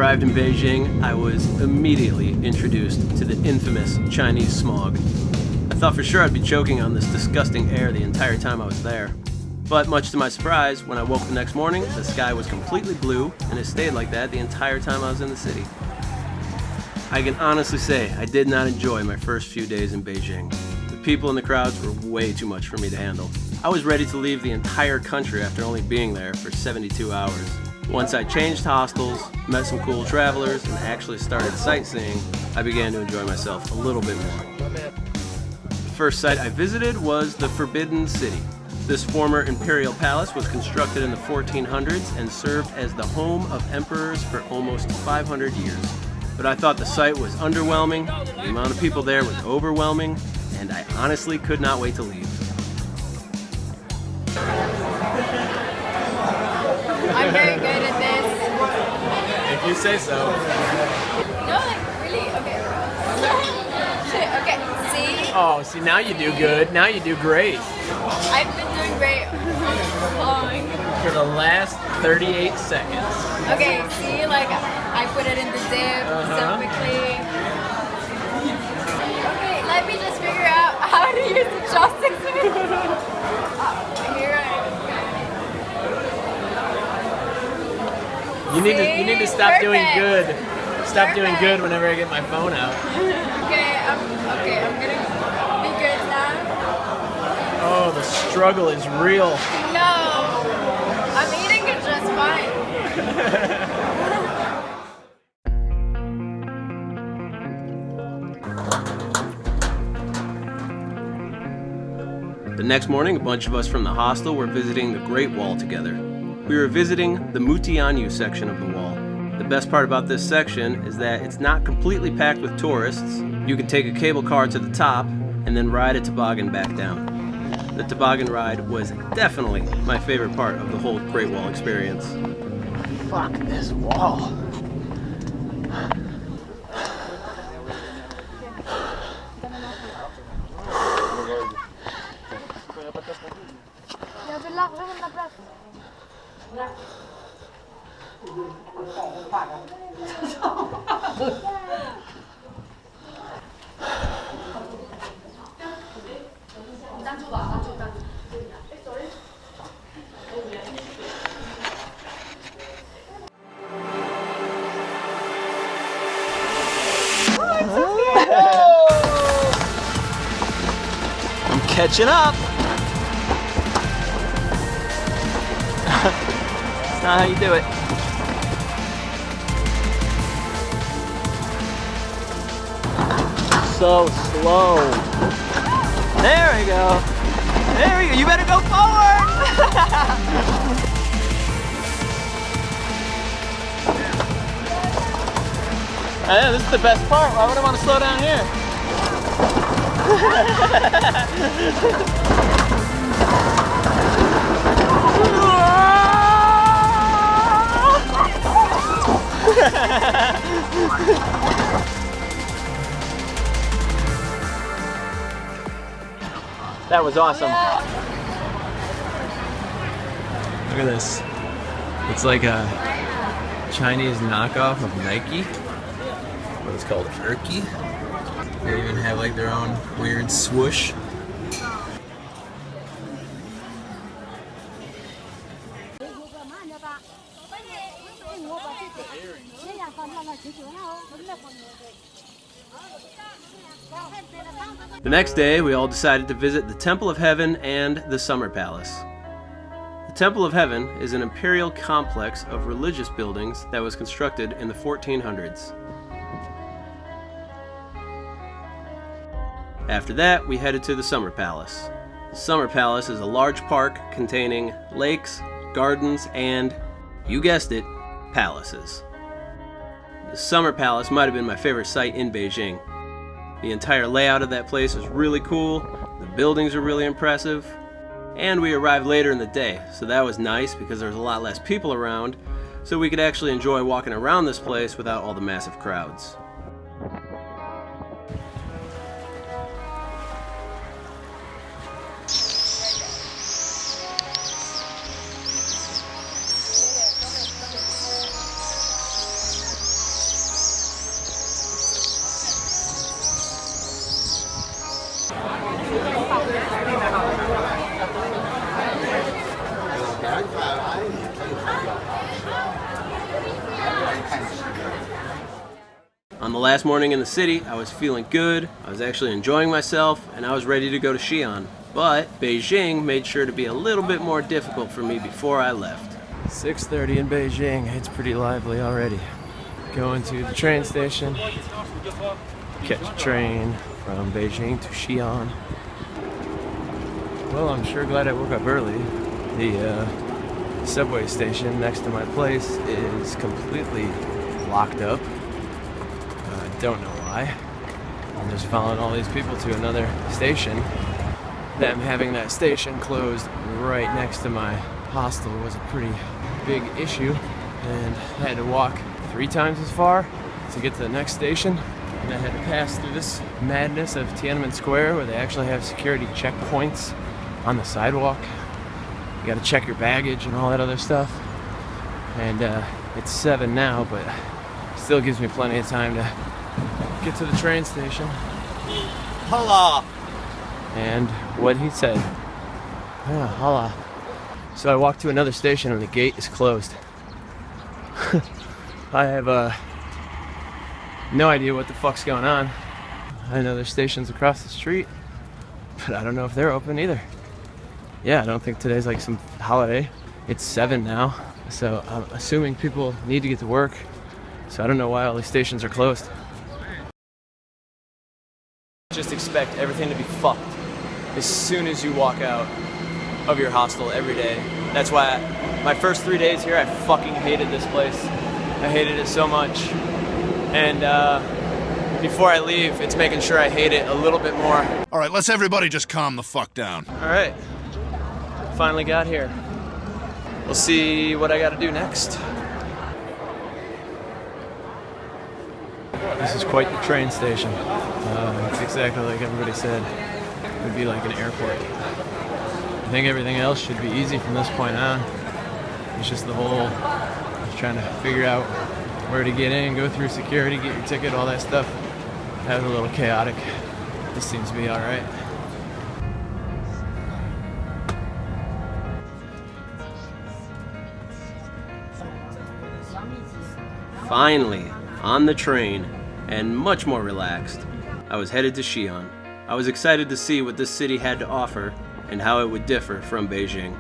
arrived in Beijing, I was immediately introduced to the infamous Chinese smog. I thought for sure I'd be choking on this disgusting air the entire time I was there. But much to my surprise, when I woke the next morning, the sky was completely blue, and it stayed like that the entire time I was in the city. I can honestly say I did not enjoy my first few days in Beijing. The people in the crowds were way too much for me to handle. I was ready to leave the entire country after only being there for 72 hours. Once I changed hostels, met some cool travelers, and actually started sightseeing, I began to enjoy myself a little bit more. The first site I visited was the Forbidden City. This former imperial palace was constructed in the 1400s and served as the home of emperors for almost 500 years. But I thought the site was underwhelming, the amount of people there was overwhelming, and I honestly could not wait to leave. I'm very good at this. If you say so. No, like, really? Okay. Okay, see? Oh, see, now you do good. Now you do great. I've been doing great all along. For the last 38 seconds. Okay, see, like, I put it in the dip so quickly. Okay, let me just figure out how to use the chopsticks. Here I You need to stop doing good. Stop doing Perfect. good whenever I get my phone out. Okay, I'm gonna be good now. Oh, the struggle is real. No, I'm eating it just fine. The next morning, a bunch of us from the hostel were visiting the Great Wall together. We were visiting the Mutianyu section of the wall. The best part about this section is that it's not completely packed with tourists. You can take a cable car to the top and then ride a toboggan back down. The toboggan ride was definitely my favorite part of the whole Great Wall experience. Fuck this wall. I'm catching up. That's not how you do it. So slow. There we go. There we go. You better go forward. Yeah, this is the best part. Why would I want to slow down here? That was awesome. Look at this. It's like a Chinese knockoff of Nike. What is called Erky. They even have like their own weird swoosh. The next day, we all decided to visit the Temple of Heaven and the Summer Palace. The Temple of Heaven is an imperial complex of religious buildings that was constructed in the 1400s. After that, we headed to the Summer Palace. The Summer Palace is a large park containing lakes, gardens, and, you guessed it, palaces. The Summer Palace might have been my favorite site in Beijing. The entire layout of that place is really cool, the buildings are really impressive, and we arrived later in the day, so that was nice because there was a lot less people around, so we could actually enjoy walking around this place without all the massive crowds. On the last morning in the city, I was feeling good, I was actually enjoying myself, and I was ready to go to Xian. But Beijing made sure to be a little bit more difficult for me before I left. 6:30 in Beijing, it's pretty lively already. Going to the train station, catch a train from Beijing to Xian. Well, I'm sure glad I woke up early. The subway station next to my place is completely locked up. Don't know why. I'm just following all these people to another station. Them having that station closed right next to my hostel was a pretty big issue, and I had to walk 3 times as far to get to the next station, and I had to pass through this madness of Tiananmen Square where they actually have security checkpoints on the sidewalk. You gotta check your baggage and all that other stuff, and it's 7 now, but still gives me plenty of time to get to the train station. Hola! And what he said. Yeah, hola. So I walked to another station and the gate is closed. I have no idea what the fuck's going on. I know there's stations across the street, but I don't know if they're open either. Yeah, I don't think today's like some holiday. It's 7 now, so I'm assuming people need to get to work. So I don't know why all these stations are closed. Just expect everything to be fucked as soon as you walk out of your hostel every day. That's why my first 3 days here, I fucking hated this place. I hated it so much. And before I leave, it's making sure I hate it a little bit more. All right, let's everybody just calm the fuck down. All right, finally got here. We'll see what I gotta do next. This is quite the train station. It's exactly like everybody said. It would be like an airport. I think everything else should be easy from this point on. It's just the whole trying to figure out where to get in, go through security, get your ticket, all that stuff. That was a little chaotic. This seems to be all right. Finally, on the train, and much more relaxed, I was headed to Xian. I was excited to see what this city had to offer and how it would differ from Beijing.